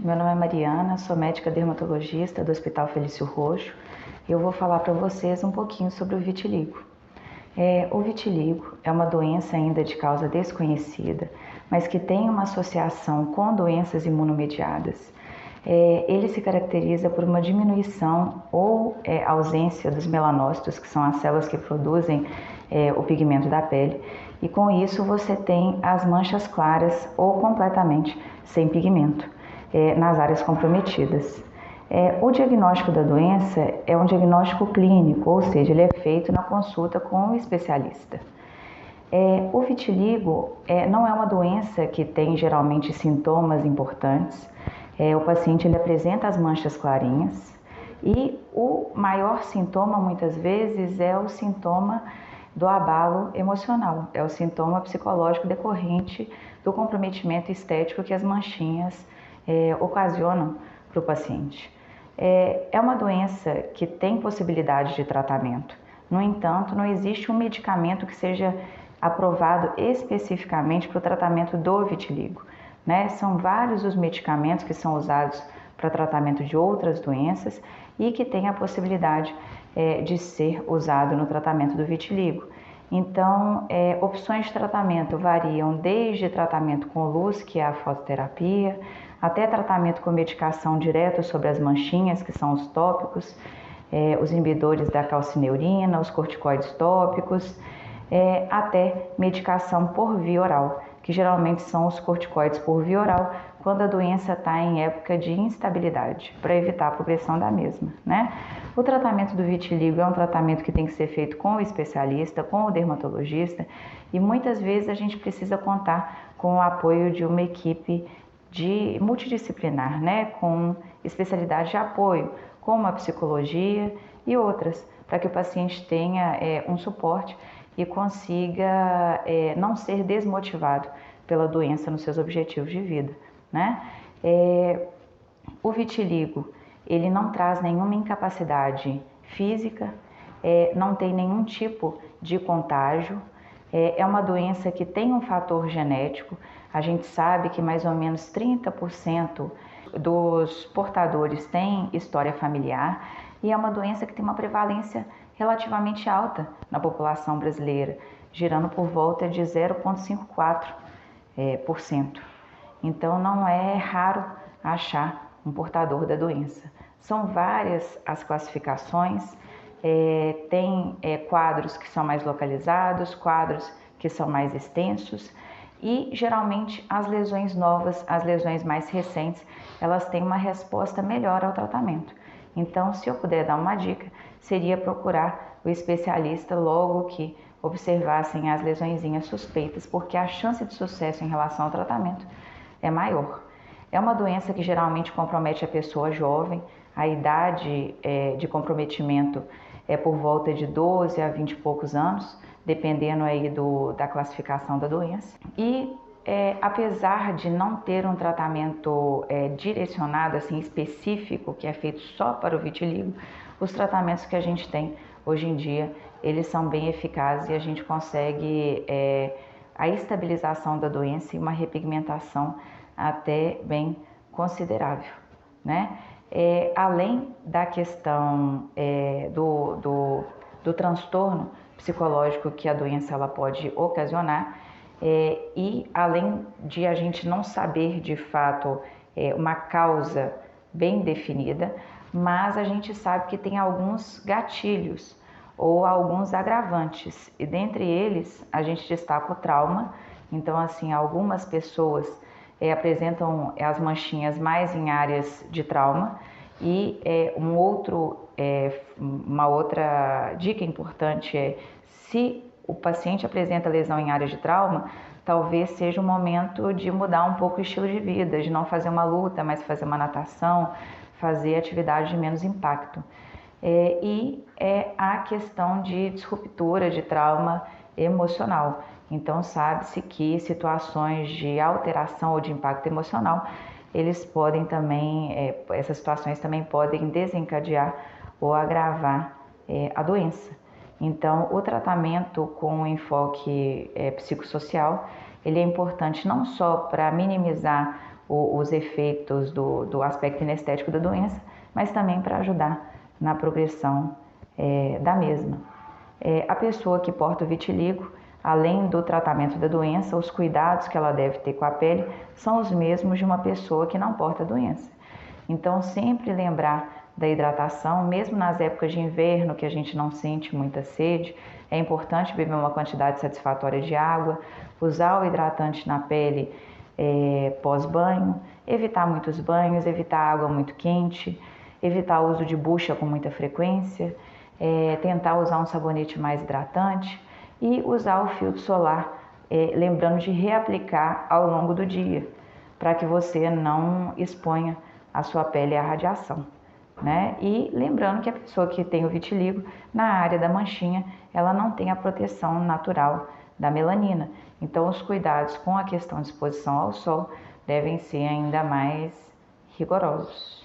Meu nome é Mariana, sou médica dermatologista do Hospital Felício Roxo e eu vou falar para vocês um pouquinho sobre o vitiligo. O vitiligo é uma doença ainda de causa desconhecida, mas que tem uma associação com doenças imunomediadas. Ele se caracteriza por uma diminuição ou ausência dos melanócitos, que são as células que produzem o pigmento da pele, e com isso você tem as manchas claras ou completamente sem pigmento nas áreas comprometidas. O diagnóstico da doença é um diagnóstico clínico, ou seja, ele é feito na consulta com o especialista. O vitiligo não é uma doença que tem geralmente sintomas importantes. O paciente ele apresenta as manchas clarinhas e o maior sintoma muitas vezes é o sintoma do abalo emocional, é o sintoma psicológico decorrente do comprometimento estético que as manchinhas ocasionam para o paciente. É uma doença que tem possibilidade de tratamento. No entanto, não existe um medicamento que seja aprovado especificamente para o tratamento do vitiligo, né? São vários os medicamentos que são usados para tratamento de outras doenças e que tem a possibilidade de ser usado no tratamento do vitiligo. Então, opções de tratamento variam desde tratamento com luz, que é a fototerapia, até tratamento com medicação direto sobre as manchinhas, que são os tópicos, os inibidores da calcineurina, os corticoides tópicos, até medicação por via oral, que geralmente são os corticoides por via oral, quando a doença está em época de instabilidade, para evitar a progressão da mesma, né? O tratamento do vitiligo é um tratamento que tem que ser feito com o especialista, com o dermatologista, e muitas vezes a gente precisa contar com o apoio de uma equipe multidisciplinar, né? Com especialidade de apoio, como a psicologia e outras, para que o paciente tenha um suporte e consiga não ser desmotivado pela doença nos seus objetivos de vida, né? O vitiligo, ele não traz nenhuma incapacidade física, não tem nenhum tipo de contágio, é uma doença que tem um fator genético. A gente sabe que mais ou menos 30% dos portadores têm história familiar e é uma doença que tem uma prevalência relativamente alta na população brasileira, girando por volta de 0,54%. Então não é raro achar um portador da doença. São várias as classificações, tem quadros que são mais localizados, quadros que são mais extensos e geralmente as lesões novas, as lesões mais recentes, elas têm uma resposta melhor ao tratamento. Então, se eu puder dar uma dica, seria procurar o especialista logo que observassem as lesõezinhas suspeitas, porque a chance de sucesso em relação ao tratamento é maior. É uma doença que geralmente compromete a pessoa jovem, a idade de comprometimento é por volta de 12 a 20 e poucos anos, dependendo aí da classificação da doença. E apesar de não ter um tratamento direcionado, assim, específico, que é feito só para o vitiligo, os tratamentos que a gente tem hoje em dia, eles são bem eficazes e a gente consegue a estabilização da doença e uma repigmentação até bem considerável, né? Além da questão do transtorno psicológico que a doença ela pode ocasionar, e além de a gente não saber de fato uma causa bem definida, mas a gente sabe que tem alguns gatilhos ou alguns agravantes, e dentre eles a gente destaca o trauma. Então, assim, algumas pessoas apresentam as manchinhas mais em áreas de trauma, e uma outra dica importante é: se o paciente apresenta lesão em área de trauma, talvez seja o momento de mudar um pouco o estilo de vida, de não fazer uma luta, mas fazer uma natação, fazer atividade de menos impacto. A questão de disruptura de trauma emocional. Então, sabe-se que situações de alteração ou de impacto emocional, eles podem também, essas situações também podem desencadear ou agravar a doença. Então, o tratamento com enfoque psicossocial, ele é importante não só para minimizar os efeitos do aspecto inestético da doença, mas também para ajudar na progressão da mesma. A pessoa que porta o vitiligo, além do tratamento da doença, os cuidados que ela deve ter com a pele são os mesmos de uma pessoa que não porta a doença. Então, sempre lembrar da hidratação, mesmo nas épocas de inverno que a gente não sente muita sede, é importante beber uma quantidade satisfatória de água, usar o hidratante na pele pós-banho, evitar muitos banhos, evitar água muito quente, evitar o uso de bucha com muita frequência, tentar usar um sabonete mais hidratante e usar o filtro solar, lembrando de reaplicar ao longo do dia, para que você não exponha a sua pele à radiação, né? E lembrando que a pessoa que tem o vitiligo, na área da manchinha, ela não tem a proteção natural da melanina. Então, os cuidados com a questão de exposição ao sol devem ser ainda mais rigorosos.